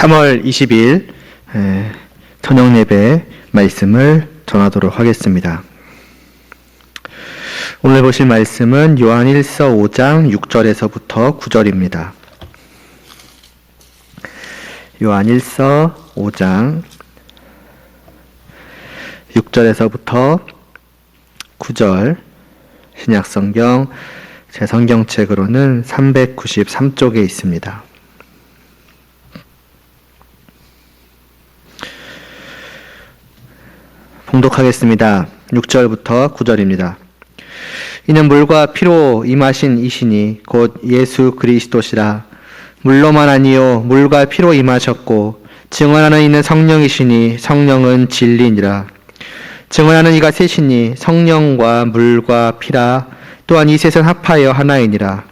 3월 20일 저녁 예배 말씀을 전하도록 하겠습니다. 오늘 보실 말씀은 요한일서 5장 6절에서부터 9절입니다. 요한일서 5장 6절에서부터 9절, 신약성경 제 성경책으로는 393쪽에 있습니다. 봉독하겠습니다. 6절부터 9절입니다. 이는 물과 피로 임하신 이시니 곧 예수 그리스도시라. 물로만 아니요 물과 피로 임하셨고 증언하는 이는 성령이시니 성령은 진리니라. 증언하는 이가 셋이니 성령과 물과 피라. 또한 이 셋은 합하여 하나이니라.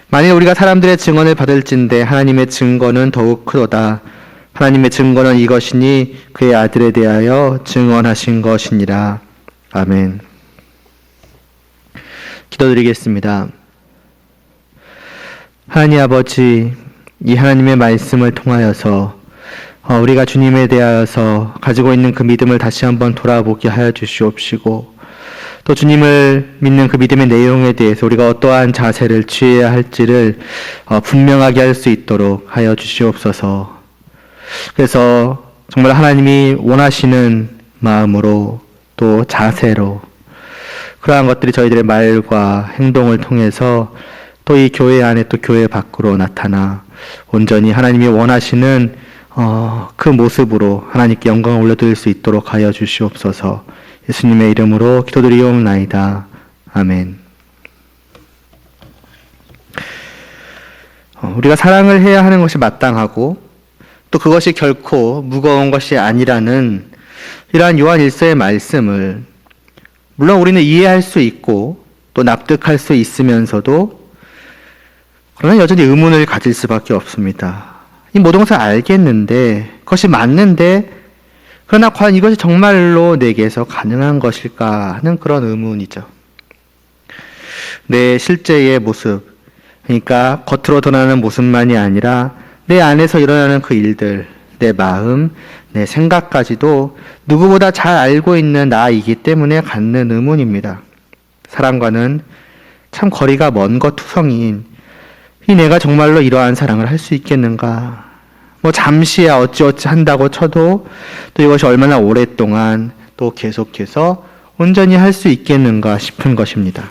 만일 우리가 사람들의 증언을 받을진대 하나님의 증거는 더욱 크도다. 하나님의 증거는 이것이니 그의 아들에 대하여 증언하신 것이니라. 아멘. 기도드리겠습니다. 하나님 아버지, 이 하나님의 말씀을 통하여서 우리가 주님에 대하여서 가지고 있는 그 믿음을 다시 한번 돌아보게 하여 주시옵시고, 또 주님을 믿는 그 믿음의 내용에 대해서 우리가 어떠한 자세를 취해야 할지를 분명하게 할 수 있도록 하여 주시옵소서. 그래서 정말 하나님이 원하시는 마음으로 또 자세로 그러한 것들이 저희들의 말과 행동을 통해서 또 이 교회 안에 또 교회 밖으로 나타나 온전히 하나님이 원하시는 그 모습으로 하나님께 영광을 올려드릴 수 있도록 하여 주시옵소서. 예수님의 이름으로 기도드리옵나이다. 아멘. 우리가 사랑을 해야 하는 것이 마땅하고 또 그것이 결코 무거운 것이 아니라는 이러한 요한 일서의 말씀을 물론 우리는 이해할 수 있고 또 납득할 수 있으면서도 그러나 여전히 의문을 가질 수밖에 없습니다. 이 모든 것을 알겠는데 그것이 맞는데 그러나 과연 이것이 정말로 내게서 가능한 것일까 하는 그런 의문이죠. 내 실제의 모습, 그러니까 겉으로 드러나는 모습만이 아니라 내 안에서 일어나는 그 일들, 내 마음, 내 생각까지도 누구보다 잘 알고 있는 나이기 때문에 갖는 의문입니다. 사랑과는 참 거리가 먼 것 투성이인 이 내가 정말로 이러한 사랑을 할 수 있겠는가? 잠시야 어찌어찌 한다고 쳐도 또 이것이 얼마나 오랫동안 또 계속해서 온전히 할 수 있겠는가 싶은 것입니다.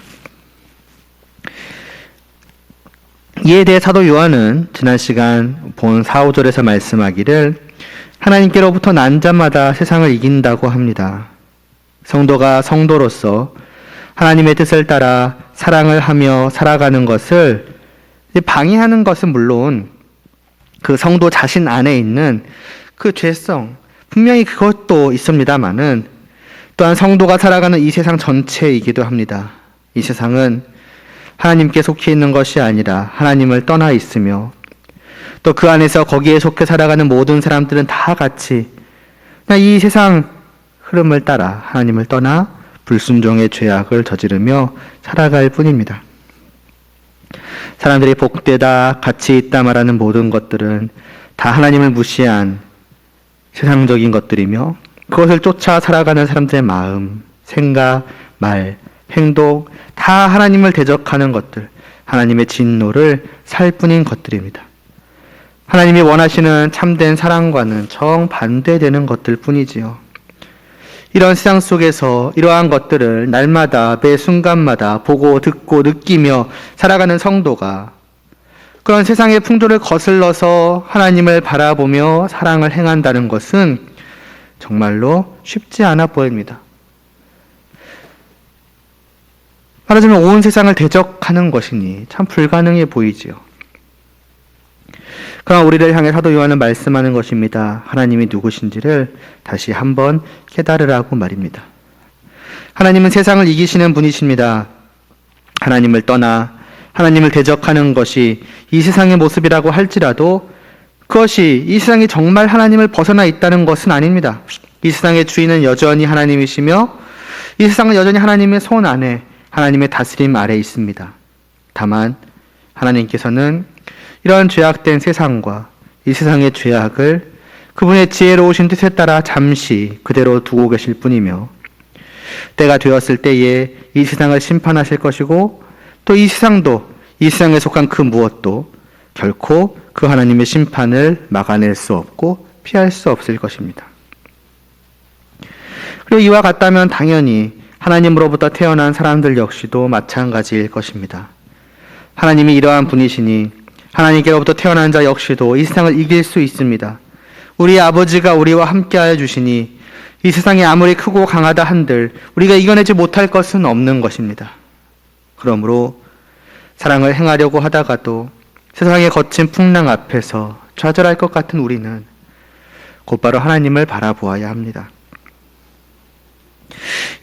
이에 대해 사도 요한은 지난 시간 본 4, 5절에서 말씀하기를 하나님께로부터 난 자마다 세상을 이긴다고 합니다. 성도가 성도로서 하나님의 뜻을 따라 사랑을 하며 살아가는 것을 방해하는 것은 물론 그 성도 자신 안에 있는 그 죄성, 분명히 그것도 있습니다마는 또한 성도가 살아가는 이 세상 전체이기도 합니다. 이 세상은 하나님께 속해 있는 것이 아니라 하나님을 떠나 있으며 또 그 안에서 거기에 속해 살아가는 모든 사람들은 다 같이 이 세상 흐름을 따라 하나님을 떠나 불순종의 죄악을 저지르며 살아갈 뿐입니다. 사람들이 복되다, 가치 있다 말하는 모든 것들은 다 하나님을 무시한 세상적인 것들이며 그것을 쫓아 살아가는 사람들의 마음, 생각, 말, 행동 다 하나님을 대적하는 것들, 하나님의 진노를 살 뿐인 것들입니다. 하나님이 원하시는 참된 사랑과는 정반대되는 것들 뿐이지요. 이런 세상 속에서 이러한 것들을 날마다 매 순간마다 보고 듣고 느끼며 살아가는 성도가 그런 세상의 풍조를 거슬러서 하나님을 바라보며 사랑을 행한다는 것은 정말로 쉽지 않아 보입니다. 말하자면 온 세상을 대적하는 것이니 참 불가능해 보이지요. 그러나 우리를 향해 사도 요한은 말씀하는 것입니다. 하나님이 누구신지를 다시 한번 깨달으라고 말입니다. 하나님은 세상을 이기시는 분이십니다. 하나님을 떠나 하나님을 대적하는 것이 이 세상의 모습이라고 할지라도 그것이 이 세상이 정말 하나님을 벗어나 있다는 것은 아닙니다. 이 세상의 주인은 여전히 하나님이시며 이 세상은 여전히 하나님의 손 안에 하나님의 다스림 아래 있습니다. 다만 하나님께서는 이런 죄악된 세상과 이 세상의 죄악을 그분의 지혜로우신 뜻에 따라 잠시 그대로 두고 계실 뿐이며 때가 되었을 때에 이 세상을 심판하실 것이고 또 이 세상도 이 세상에 속한 그 무엇도 결코 그 하나님의 심판을 막아낼 수 없고 피할 수 없을 것입니다. 그리고 이와 같다면 당연히 하나님으로부터 태어난 사람들 역시도 마찬가지일 것입니다. 하나님이 이러한 분이시니 하나님께로부터 태어난 자 역시도 이 세상을 이길 수 있습니다. 우리 아버지가 우리와 함께하여 주시니 이 세상이 아무리 크고 강하다 한들 우리가 이겨내지 못할 것은 없는 것입니다. 그러므로 사랑을 행하려고 하다가도 세상의 거친 풍랑 앞에서 좌절할 것 같은 우리는 곧바로 하나님을 바라보아야 합니다.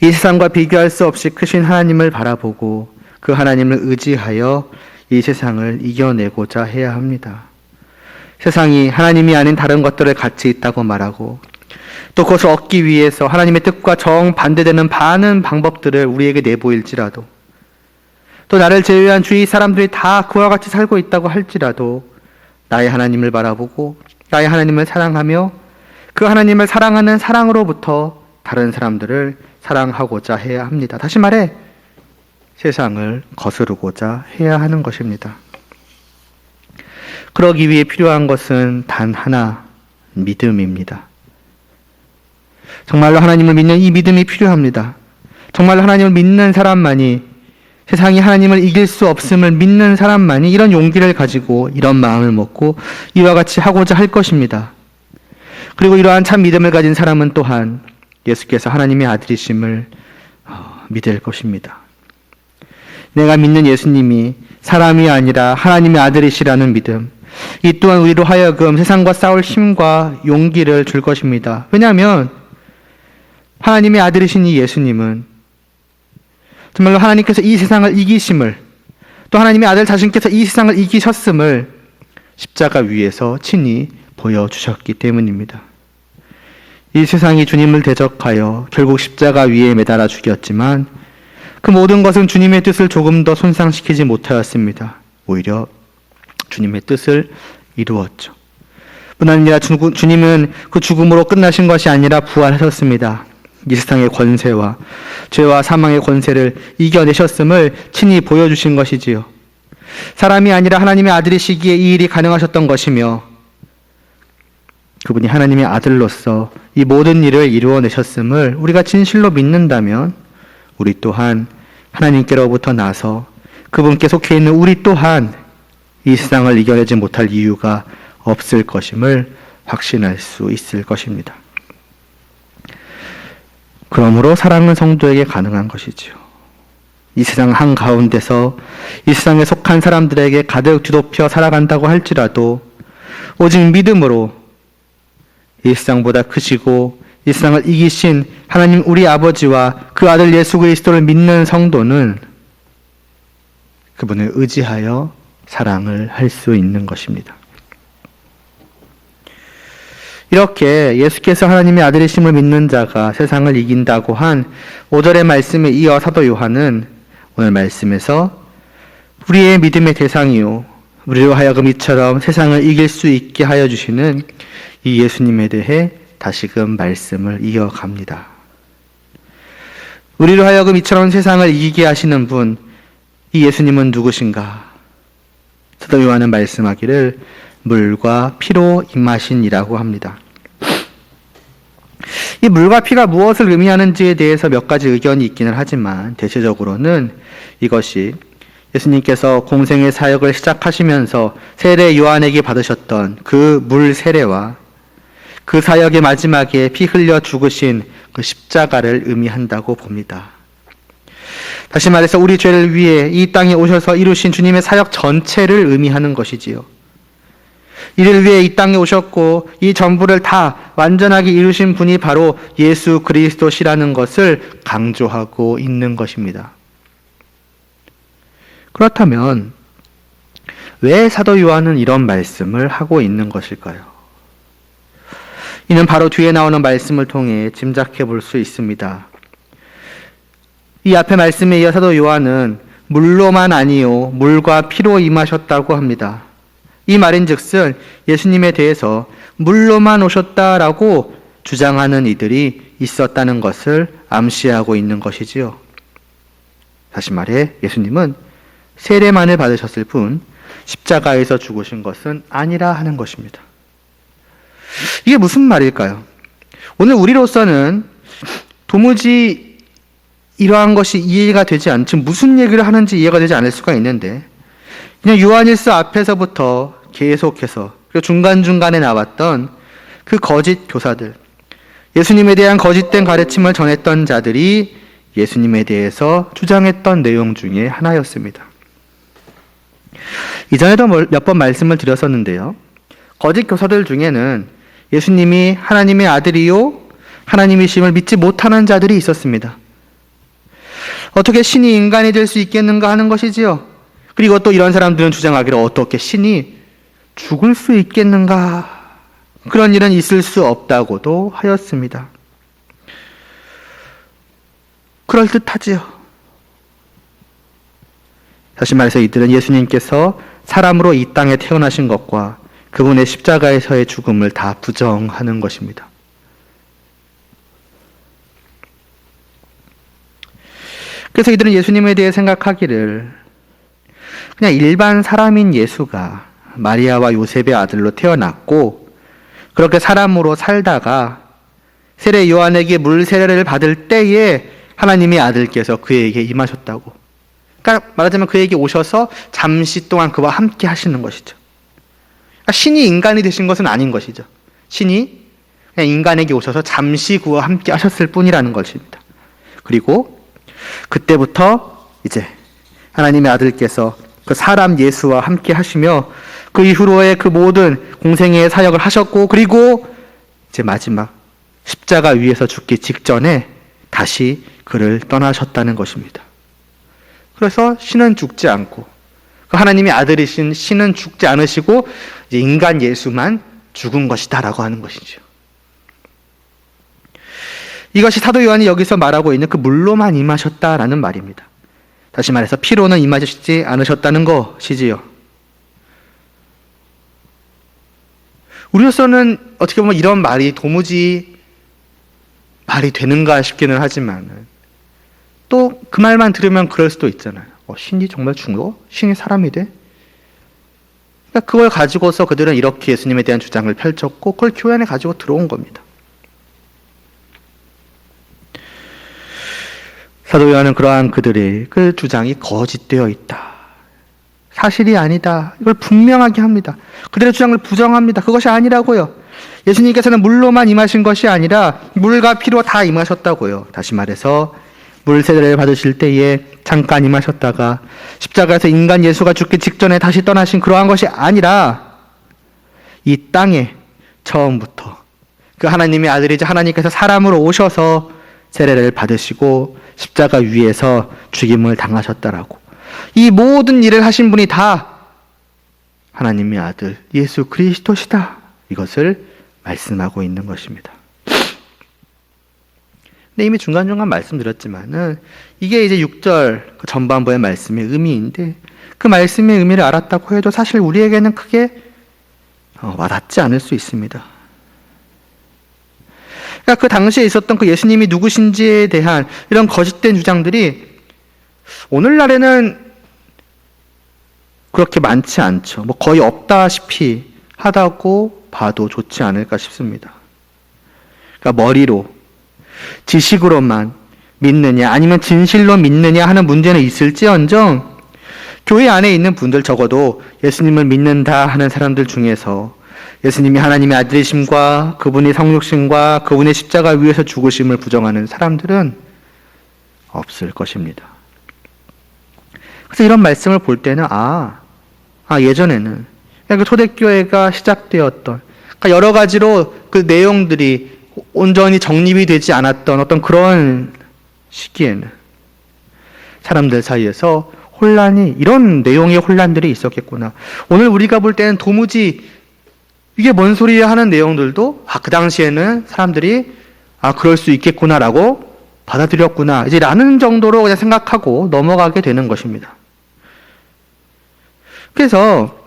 이 세상과 비교할 수 없이 크신 하나님을 바라보고 그 하나님을 의지하여 이 세상을 이겨내고자 해야 합니다. 세상이 하나님이 아닌 다른 것들을 가치 있다고 말하고 또 그것을 얻기 위해서 하나님의 뜻과 정반대되는 많은 방법들을 우리에게 내보일지라도 또 나를 제외한 주위 사람들이 다 그와 같이 살고 있다고 할지라도 나의 하나님을 바라보고 나의 하나님을 사랑하며 그 하나님을 사랑하는 사랑으로부터 다른 사람들을 사랑하고자 해야 합니다. 다시 말해 세상을 거스르고자 해야 하는 것입니다. 그러기 위해 필요한 것은 단 하나, 믿음입니다. 정말로 하나님을 믿는 이 믿음이 필요합니다. 정말로 하나님을 믿는 사람만이 세상이 하나님을 이길 수 없음을 믿는 사람만이 이런 용기를 가지고 이런 마음을 먹고 이와 같이 하고자 할 것입니다. 그리고 이러한 참 믿음을 가진 사람은 또한 예수께서 하나님의 아들이심을 믿을 것입니다. 내가 믿는 예수님이 사람이 아니라 하나님의 아들이시라는 믿음, 이 또한 우리로 하여금 세상과 싸울 힘과 용기를 줄 것입니다. 왜냐하면 하나님의 아들이신 이 예수님은 정말로 하나님께서 이 세상을 이기심을 또 하나님의 아들 자신께서 이 세상을 이기셨음을 십자가 위에서 친히 보여주셨기 때문입니다. 이 세상이 주님을 대적하여 결국 십자가 위에 매달아 죽였지만 그 모든 것은 주님의 뜻을 조금 더 손상시키지 못하였습니다. 오히려 주님의 뜻을 이루었죠. 뿐 아니라 주님은 그 죽음으로 끝나신 것이 아니라 부활하셨습니다. 이 세상의 권세와 죄와 사망의 권세를 이겨내셨음을 친히 보여주신 것이지요. 사람이 아니라 하나님의 아들이시기에 이 일이 가능하셨던 것이며 그분이 하나님의 아들로서 이 모든 일을 이루어내셨음을 우리가 진실로 믿는다면 우리 또한 하나님께로부터 나서 그분께 속해 있는 우리 또한 이 세상을 이겨내지 못할 이유가 없을 것임을 확신할 수 있을 것입니다. 그러므로 사랑은 성도에게 가능한 것이지요. 이 세상 한가운데서 이 세상에 속한 사람들에게 가득 뒤덮여 살아간다고 할지라도 오직 믿음으로 이 세상보다 크시고 이 세상을 이기신 하나님 우리 아버지와 그 아들 예수 그리스도를 믿는 성도는 그분을 의지하여 사랑을 할 수 있는 것입니다. 이렇게 예수께서 하나님의 아들이심을 믿는 자가 세상을 이긴다고 한 5절의 말씀에 이어 사도 요한은 오늘 말씀에서 우리의 믿음의 대상이요 우리로 하여금 이처럼 세상을 이길 수 있게 하여 주시는 이 예수님에 대해 다시금 말씀을 이어갑니다. 우리로 하여금 이처럼 세상을 이기게 하시는 분, 이 예수님은 누구신가? 사도 요한은 말씀하기를 물과 피로 임하신이라고 합니다. 이 물과 피가 무엇을 의미하는지에 대해서 몇 가지 의견이 있기는 하지만 대체적으로는 이것이 예수님께서 공생의 사역을 시작하시면서 세례 요한에게 받으셨던 그 물 세례와 그 사역의 마지막에 피 흘려 죽으신 그 십자가를 의미한다고 봅니다. 다시 말해서 우리 죄를 위해 이 땅에 오셔서 이루신 주님의 사역 전체를 의미하는 것이지요. 이를 위해 이 땅에 오셨고 이 전부를 다 완전하게 이루신 분이 바로 예수 그리스도시라는 것을 강조하고 있는 것입니다. 그렇다면 왜 사도 요한은 이런 말씀을 하고 있는 것일까요? 이는 바로 뒤에 나오는 말씀을 통해 짐작해 볼 수 있습니다. 이 앞에 말씀에 이어 사도 요한은 물로만 아니요 물과 피로 임하셨다고 합니다. 이 말인즉슨 예수님에 대해서 물로만 오셨다라고 주장하는 이들이 있었다는 것을 암시하고 있는 것이지요. 다시 말해 예수님은 세례만을 받으셨을 뿐 십자가에서 죽으신 것은 아니라 하는 것입니다. 이게 무슨 말일까요? 오늘 우리로서는 도무지 이러한 것이 이해가 되지 않지 무슨 얘기를 하는지 이해가 되지 않을 수가 있는데 그냥 요한일서 앞에서부터 계속해서 그리고 중간중간에 나왔던 그 거짓 교사들, 예수님에 대한 거짓된 가르침을 전했던 자들이 예수님에 대해서 주장했던 내용 중에 하나였습니다. 이전에도 몇 번 말씀을 드렸었는데요. 거짓 교사들 중에는 예수님이 하나님의 아들이요 하나님이심을 믿지 못하는 자들이 있었습니다. 어떻게 신이 인간이 될 수 있겠는가 하는 것이지요. 그리고 또 이런 사람들은 주장하기를 어떻게 신이 죽을 수 있겠는가, 그런 일은 있을 수 없다고도 하였습니다. 그럴듯하지요. 다시 말해서 이들은 예수님께서 사람으로 이 땅에 태어나신 것과 그분의 십자가에서의 죽음을 다 부정하는 것입니다. 그래서 이들은 예수님에 대해 생각하기를 그냥 일반 사람인 예수가 마리아와 요셉의 아들로 태어났고 그렇게 사람으로 살다가 세례 요한에게 물 세례를 받을 때에 하나님의 아들께서 그에게 임하셨다고. 그러니까 말하자면 그에게 오셔서 잠시 동안 그와 함께 하시는 것이죠. 그러니까 신이 인간이 되신 것은 아닌 것이죠. 신이 그냥 인간에게 오셔서 잠시 그와 함께 하셨을 뿐이라는 것입니다. 그리고 그때부터 이제 하나님의 아들께서 그 사람 예수와 함께 하시며 그 이후로의 그 모든 공생애의 사역을 하셨고 그리고 이제 마지막 십자가 위에서 죽기 직전에 다시 그를 떠나셨다는 것입니다. 그래서 신은 죽지 않고 그 하나님의 아들이신 신은 죽지 않으시고 이제 인간 예수만 죽은 것이다라고 하는 것이죠. 이것이 사도 요한이 여기서 말하고 있는 그 물로만 임하셨다라는 말입니다. 다시 말해서 피로는 임하시지 않으셨다는 것이지요. 우리로서는 어떻게 보면 이런 말이 도무지 말이 되는가 싶기는 하지만 또 그 말만 들으면 그럴 수도 있잖아요. 신이 정말 죽어? 신이 사람이 돼? 그러니까 그걸 가지고서 그들은 이렇게 예수님에 대한 주장을 펼쳤고 그걸 교회 안에 가지고 들어온 겁니다. 사도 요한은 그러한 그들의 그 주장이 거짓되어 있다, 사실이 아니다, 이걸 분명하게 합니다. 그들의 주장을 부정합니다. 그것이 아니라고요. 예수님께서는 물로만 임하신 것이 아니라 물과 피로 다 임하셨다고요. 다시 말해서 물 세례를 받으실 때에 잠깐 임하셨다가 십자가에서 인간 예수가 죽기 직전에 다시 떠나신 그러한 것이 아니라 이 땅에 처음부터 그 하나님의 아들이자 하나님께서 사람으로 오셔서 세례를 받으시고 십자가 위에서 죽임을 당하셨다라고. 이 모든 일을 하신 분이 다 하나님의 아들 예수 그리스도시다, 이것을 말씀하고 있는 것입니다. 근데 이미 중간중간 말씀드렸지만은 이게 이제 6절 그 전반부의 말씀의 의미인데 그 말씀의 의미를 알았다고 해도 사실 우리에게는 크게 와닿지 않을 수 있습니다. 그러니까 그 당시에 있었던 그 예수님이 누구신지에 대한 이런 거짓된 주장들이 오늘날에는 그렇게 많지 않죠. 뭐 거의 없다시피 하다고 봐도 좋지 않을까 싶습니다. 그러니까 머리로 지식으로만 믿느냐 아니면 진실로 믿느냐 하는 문제는 있을지언정 교회 안에 있는 분들, 적어도 예수님을 믿는다 하는 사람들 중에서 예수님이 하나님의 아들이심과 그분의 성육신과 그분의 십자가 위에서 죽으심을 부정하는 사람들은 없을 것입니다. 그래서 이런 말씀을 볼 때는 예전에는 그 초대교회가 시작되었던 그러니까 여러 가지로 그 내용들이 온전히 정립이 되지 않았던 어떤 그런 시기에는 사람들 사이에서 혼란이, 이런 내용의 혼란들이 있었겠구나. 오늘 우리가 볼 때는 도무지 이게 뭔 소리야 하는 내용들도 그 당시에는 사람들이 그럴 수 있겠구나라고 받아들였구나 이제 라는 정도로 그냥 생각하고 넘어가게 되는 것입니다. 그래서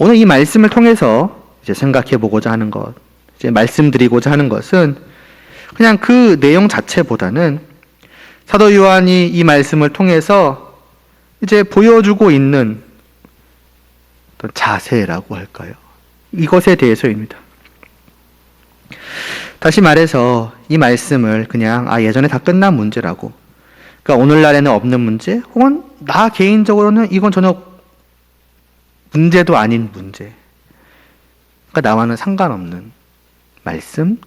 오늘 이 말씀을 통해서 이제 생각해 보고자 하는 것, 이제 말씀드리고자 하는 것은 그냥 그 내용 자체보다는 사도 요한이 이 말씀을 통해서 이제 보여주고 있는 어떤 자세라고 할까요? 이것에 대해서입니다. 다시 말해서 이 말씀을 그냥 예전에 다 끝난 문제라고, 그러니까 오늘날에는 없는 문제, 혹은 나 개인적으로는 이건 전혀 문제도 아닌 문제, 그러니까 나와는 상관없는 말씀,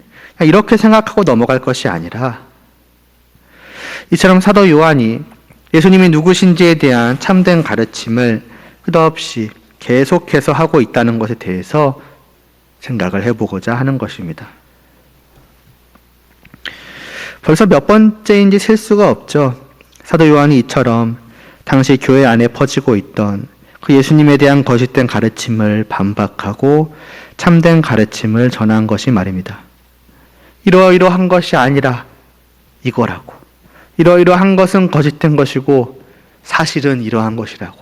이렇게 생각하고 넘어갈 것이 아니라 이처럼 사도 요한이 예수님이 누구신지에 대한 참된 가르침을 끝없이 계속해서 하고 있다는 것에 대해서 생각을 해보고자 하는 것입니다. 벌써 몇 번째인지 셀 수가 없죠. 사도 요한이 이처럼 당시 교회 안에 퍼지고 있던 그 예수님에 대한 거짓된 가르침을 반박하고 참된 가르침을 전한 것이 말입니다. 이러이러한 것이 아니라 이거라고. 이러이러한 것은 거짓된 것이고 사실은 이러한 것이라고.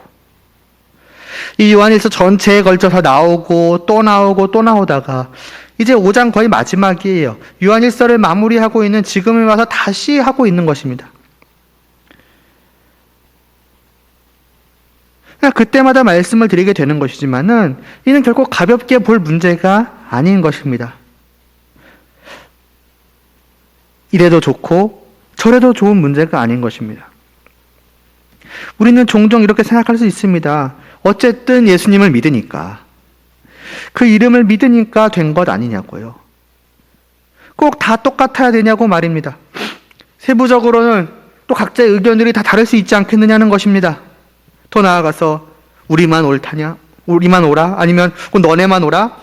이 요한일서 전체에 걸쳐서 나오고 또 나오고 또 나오다가 이제 5장 거의 마지막이에요. 요한일서를 마무리하고 있는 지금에 와서 다시 하고 있는 것입니다. 그때마다 말씀을 드리게 되는 것이지만은 이는 결코 가볍게 볼 문제가 아닌 것입니다. 이래도 좋고 저래도 좋은 문제가 아닌 것입니다. 우리는 종종 이렇게 생각할 수 있습니다. 어쨌든 예수님을 믿으니까, 그 이름을 믿으니까 된 것 아니냐고요. 꼭 다 똑같아야 되냐고 말입니다. 세부적으로는 또 각자의 의견들이 다 다를 수 있지 않겠느냐는 것입니다. 더 나아가서 우리만 옳다냐? 우리만 오라? 아니면 너네만 오라?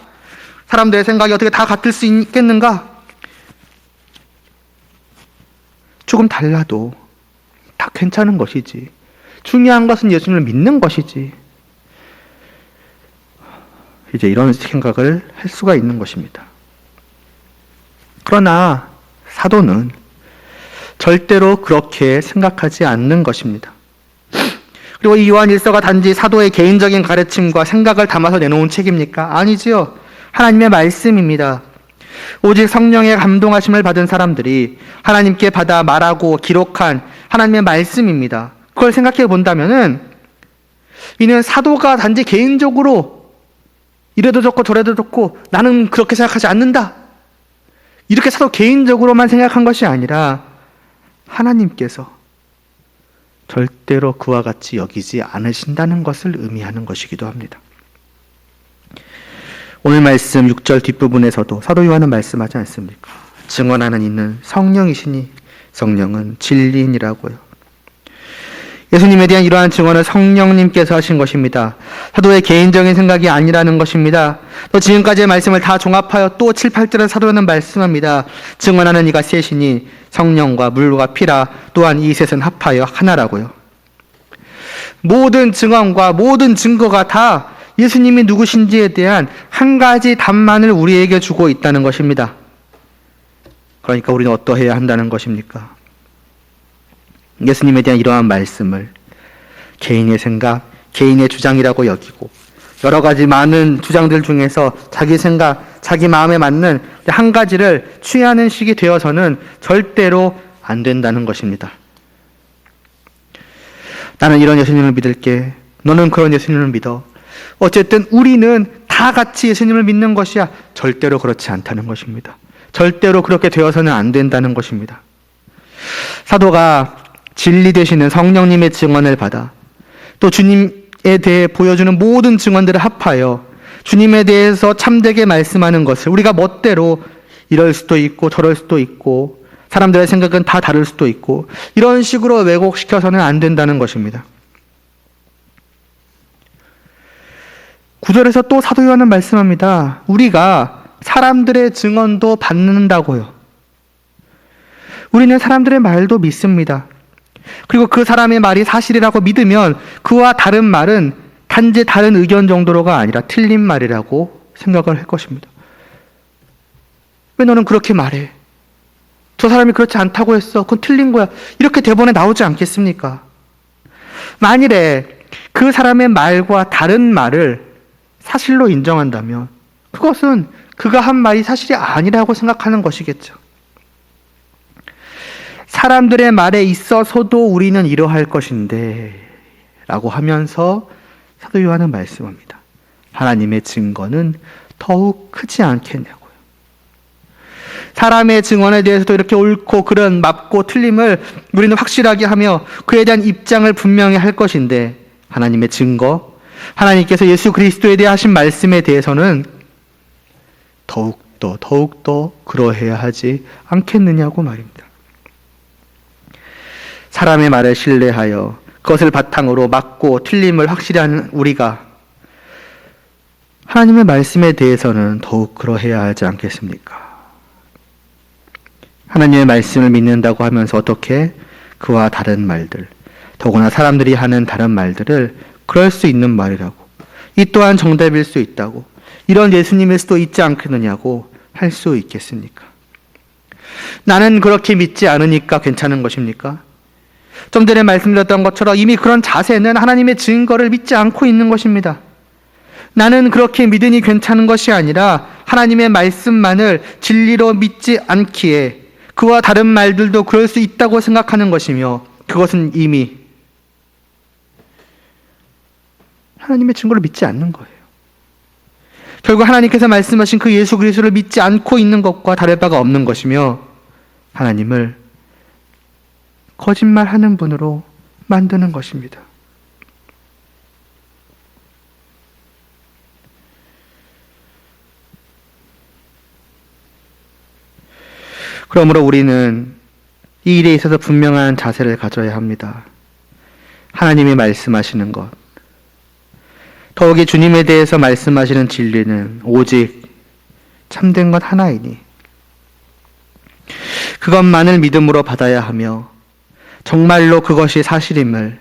사람들의 생각이 어떻게 다 같을 수 있겠는가? 조금 달라도 다 괜찮은 것이지. 중요한 것은 예수님을 믿는 것이지. 이제 이런 생각을 할 수가 있는 것입니다. 그러나 사도는 절대로 그렇게 생각하지 않는 것입니다. 그리고 이 요한일서가 단지 사도의 개인적인 가르침과 생각을 담아서 내놓은 책입니까? 아니지요. 하나님의 말씀입니다. 오직 성령의 감동하심을 받은 사람들이 하나님께 받아 말하고 기록한 하나님의 말씀입니다. 그걸 생각해 본다면은 이는 사도가 단지 개인적으로 이래도 좋고 저래도 좋고 나는 그렇게 생각하지 않는다, 이렇게 사도 개인적으로만 생각한 것이 아니라 하나님께서 절대로 그와 같이 여기지 않으신다는 것을 의미하는 것이기도 합니다. 오늘 말씀 6절 뒷부분에서도 사도 요한은 말씀하지 않습니까? 증언하는 이는 성령이시니 성령은 진리인이라고요. 예수님에 대한 이러한 증언은 성령님께서 하신 것입니다. 사도의 개인적인 생각이 아니라는 것입니다. 또 지금까지의 말씀을 다 종합하여 또 7, 8절은 사도 요한은 말씀합니다. 증언하는 이가 셋이니 성령과 물과 피라. 또한 이 셋은 합하여 하나라고요. 모든 증언과 모든 증거가 다 예수님이 누구신지에 대한 한 가지 답만을 우리에게 주고 있다는 것입니다. 그러니까 우리는 어떠해야 한다는 것입니까? 예수님에 대한 이러한 말씀을 개인의 생각, 개인의 주장이라고 여기고 여러 가지 많은 주장들 중에서 자기 생각, 자기 마음에 맞는 한 가지를 취하는 식이 되어서는 절대로 안 된다는 것입니다. 나는 이런 예수님을 믿을게, 너는 그런 예수님을 믿어. 어쨌든 우리는 다 같이 예수님을 믿는 것이야. 절대로 그렇지 않다는 것입니다. 절대로 그렇게 되어서는 안 된다는 것입니다. 사도가 진리 되시는 성령님의 증언을 받아 또 주님에 대해 보여주는 모든 증언들을 합하여 주님에 대해서 참되게 말씀하는 것을 우리가 멋대로 이럴 수도 있고 저럴 수도 있고 사람들의 생각은 다 다를 수도 있고 이런 식으로 왜곡시켜서는 안 된다는 것입니다. 9절에서 또 사도 요한은 말씀합니다. 우리가 사람들의 증언도 받는다고요. 우리는 사람들의 말도 믿습니다. 그리고 그 사람의 말이 사실이라고 믿으면 그와 다른 말은 단지 다른 의견 정도로가 아니라 틀린 말이라고 생각을 할 것입니다. 왜 너는 그렇게 말해? 저 사람이 그렇지 않다고 했어. 그건 틀린 거야. 이렇게 대본에 나오지 않겠습니까? 만일에 그 사람의 말과 다른 말을 사실로 인정한다면 그것은 그가 한 말이 사실이 아니라고 생각하는 것이겠죠. 사람들의 말에 있어서도 우리는 이러할 것인데 라고 하면서 사도 요한은 말씀합니다. 하나님의 증거는 더욱 크지 않겠냐고요. 사람의 증언에 대해서도 이렇게 옳고 그른 맞고 틀림을 우리는 확실하게 하며 그에 대한 입장을 분명히 할 것인데 하나님의 증거, 하나님께서 예수 그리스도에 대해 하신 말씀에 대해서는 더욱더 그러해야 하지 않겠느냐고 말입니다. 사람의 말을 신뢰하여 그것을 바탕으로 맞고 틀림을 확실히 하는 우리가 하나님의 말씀에 대해서는 더욱 그러해야 하지 않겠습니까? 하나님의 말씀을 믿는다고 하면서 어떻게 그와 다른 말들, 더구나 사람들이 하는 다른 말들을 그럴 수 있는 말이라고, 이 또한 정답일 수 있다고, 이런 예수님일 수도 있지 않겠느냐고 할 수 있겠습니까? 나는 그렇게 믿지 않으니까 괜찮은 것입니까? 좀 전에 말씀드렸던 것처럼 이미 그런 자세는 하나님의 증거를 믿지 않고 있는 것입니다. 나는 그렇게 믿으니 괜찮은 것이 아니라 하나님의 말씀만을 진리로 믿지 않기에 그와 다른 말들도 그럴 수 있다고 생각하는 것이며 그것은 이미 하나님의 증거를 믿지 않는 거예요. 결국 하나님께서 말씀하신 그 예수 그리스도를 믿지 않고 있는 것과 다를 바가 없는 것이며 하나님을 거짓말하는 분으로 만드는 것입니다. 그러므로 우리는 이 일에 있어서 분명한 자세를 가져야 합니다. 하나님이 말씀하시는 것, 더욱이 주님에 대해서 말씀하시는 진리는 오직 참된 것 하나이니 그것만을 믿음으로 받아야 하며 정말로 그것이 사실임을,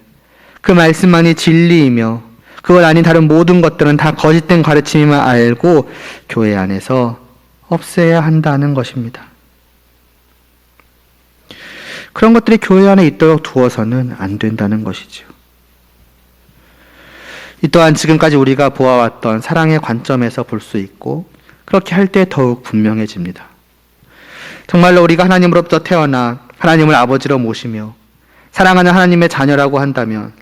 그 말씀만이 진리이며 그것 아닌 다른 모든 것들은 다 거짓된 가르침임을 알고 교회 안에서 없애야 한다는 것입니다. 그런 것들이 교회 안에 있도록 두어서는 안 된다는 것이죠. 이 또한 지금까지 우리가 보아왔던 사랑의 관점에서 볼 수 있고 그렇게 할 때 더욱 분명해집니다. 정말로 우리가 하나님으로부터 태어나 하나님을 아버지로 모시며 사랑하는 하나님의 자녀라고 한다면,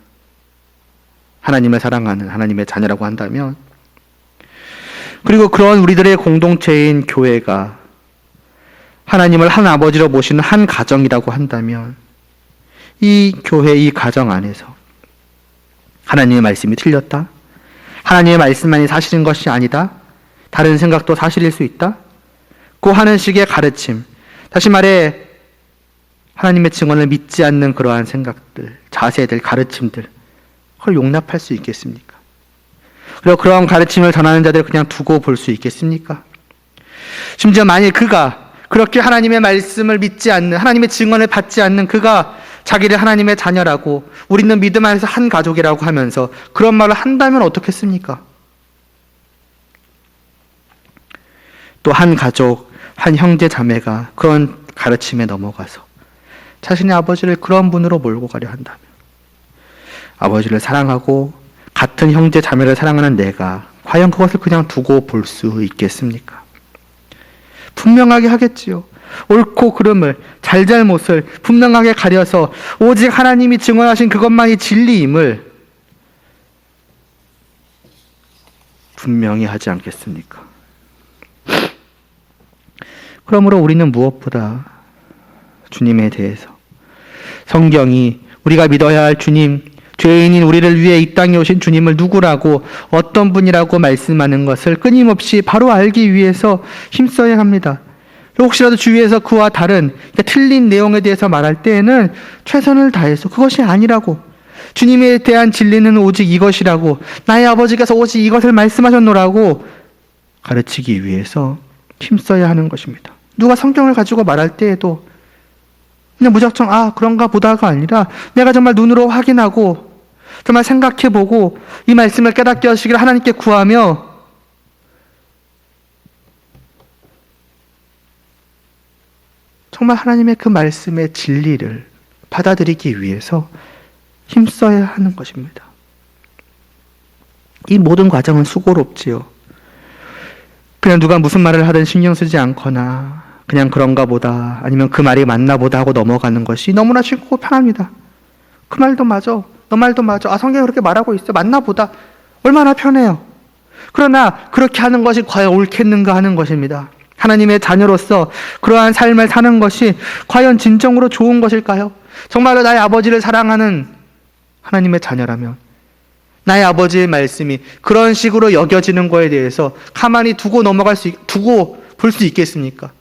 하나님을 사랑하는 하나님의 자녀라고 한다면, 그리고 그런 우리들의 공동체인 교회가 하나님을 한 아버지로 모시는 한 가정이라고 한다면 이 교회, 이 가정 안에서 하나님의 말씀이 틀렸다? 하나님의 말씀만이 사실인 것이 아니다? 다른 생각도 사실일 수 있다? 고 하는 식의 가르침, 다시 말해 하나님의 증언을 믿지 않는 그러한 생각들, 자세들, 가르침들, 그걸 용납할 수 있겠습니까? 그리고 그런 가르침을 전하는 자들을 그냥 두고 볼 수 있겠습니까? 심지어 만일 그가 그렇게 하나님의 말씀을 믿지 않는, 하나님의 증언을 받지 않는 그가 자기를 하나님의 자녀라고, 우리는 믿음 안에서 한 가족이라고 하면서 그런 말을 한다면 어떻겠습니까? 또 한 가족, 한 형제 자매가 그런 가르침에 넘어가서 자신의 아버지를 그런 분으로 몰고 가려 한다면, 아버지를 사랑하고 같은 형제 자매를 사랑하는 내가 과연 그것을 그냥 두고 볼 수 있겠습니까? 분명하게 하겠지요. 옳고 그름을, 잘잘못을 분명하게 가려서 오직 하나님이 증언하신 그것만이 진리임을 분명히 하지 않겠습니까? 그러므로 우리는 무엇보다 주님에 대해서, 성경이 우리가 믿어야 할 주님, 죄인인 우리를 위해 이 땅에 오신 주님을 누구라고, 어떤 분이라고 말씀하는 것을 끊임없이 바로 알기 위해서 힘써야 합니다. 혹시라도 주위에서 그와 다른, 틀린 내용에 대해서 말할 때에는 최선을 다해서 그것이 아니라고, 주님에 대한 진리는 오직 이것이라고, 나의 아버지께서 오직 이것을 말씀하셨노라고 가르치기 위해서 힘써야 하는 것입니다. 누가 성경을 가지고 말할 때에도 그냥 무작정 그런가 보다가 아니라 내가 정말 눈으로 확인하고 정말 생각해보고 이 말씀을 깨닫게 하시기를 하나님께 구하며 정말 하나님의 그 말씀의 진리를 받아들이기 위해서 힘써야 하는 것입니다. 이 모든 과정은 수고롭지요. 그냥 누가 무슨 말을 하든 신경 쓰지 않거나 그냥 그런가 보다 아니면 그 말이 맞나 보다 하고 넘어가는 것이 너무나 쉽고 편합니다. 그 말도 맞아. 너 말도 맞아. 아, 성경이 그렇게 말하고 있어. 맞나 보다. 얼마나 편해요. 그러나 그렇게 하는 것이 과연 옳겠는가 하는 것입니다. 하나님의 자녀로서 그러한 삶을 사는 것이 과연 진정으로 좋은 것일까요? 정말로 나의 아버지를 사랑하는 하나님의 자녀라면 나의 아버지의 말씀이 그런 식으로 여겨지는 거에 대해서 가만히 두고 두고 볼 수 있겠습니까?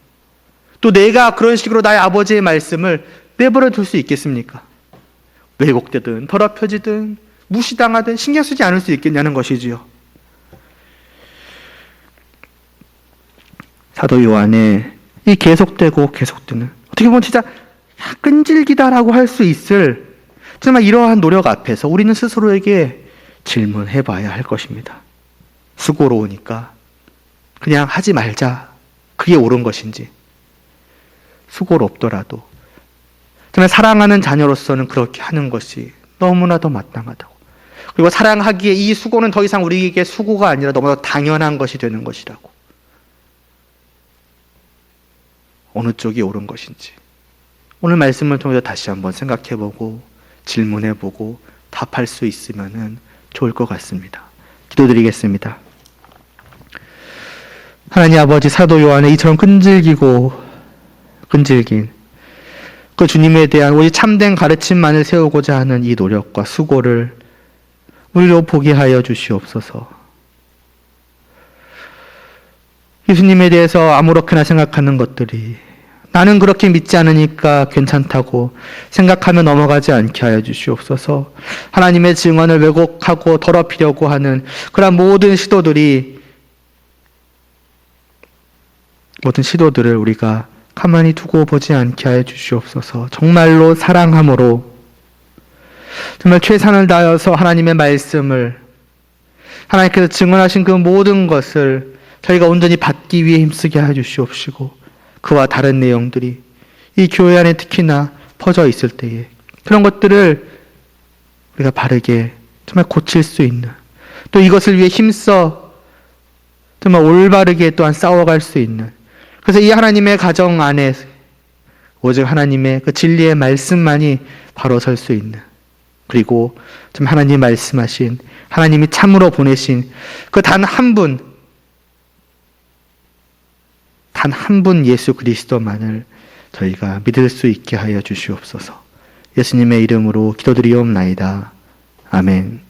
또 내가 그런 식으로 나의 아버지의 말씀을 내버려 둘 수 있겠습니까? 왜곡되든 더럽혀지든 무시당하든 신경 쓰지 않을 수 있겠냐는 것이지요. 사도 요한의 이 계속되고 계속되는, 어떻게 보면 진짜 끈질기다라고 할 수 있을 정말 이러한 노력 앞에서 우리는 스스로에게 질문해 봐야 할 것입니다. 수고로우니까 그냥 하지 말자. 그게 옳은 것인지, 수고롭더라도 정말 사랑하는 자녀로서는 그렇게 하는 것이 너무나도 마땅하다고. 그리고 사랑하기에 이 수고는 더 이상 우리에게 수고가 아니라 너무나 당연한 것이 되는 것이라고. 어느 쪽이 옳은 것인지 오늘 말씀을 통해서 다시 한번 생각해보고 질문해보고 답할 수 있으면 좋을 것 같습니다. 기도드리겠습니다. 하나님 아버지, 사도 요한의 이처럼 끈질긴 그 주님에 대한 오직 참된 가르침만을 세우고자 하는 이 노력과 수고를 우리로 보게 하여 주시옵소서. 예수님에 대해서 아무렇게나 생각하는 것들이 나는 그렇게 믿지 않으니까 괜찮다고 생각하며 넘어가지 않게 하여 주시옵소서. 하나님의 증언을 왜곡하고 더럽히려고 하는 그런 모든 시도들을 우리가 가만히 두고 보지 않게 하여 주시옵소서. 정말로 사랑함으로 정말 최선을 다해서 하나님의 말씀을, 하나님께서 증언하신 그 모든 것을 저희가 온전히 받기 위해 힘쓰게 하여 주시옵시고, 그와 다른 내용들이 이 교회 안에 특히나 퍼져 있을 때에 그런 것들을 우리가 바르게 정말 고칠 수 있는, 또 이것을 위해 힘써 정말 올바르게 또한 싸워갈 수 있는, 그래서 이 하나님의 가정 안에 오직 하나님의 그 진리의 말씀만이 바로 설 수 있는, 그리고 좀 하나님 말씀하신, 하나님이 참으로 보내신 그 단 한 분 예수 그리스도만을 저희가 믿을 수 있게 하여 주시옵소서. 예수님의 이름으로 기도드리옵나이다. 아멘.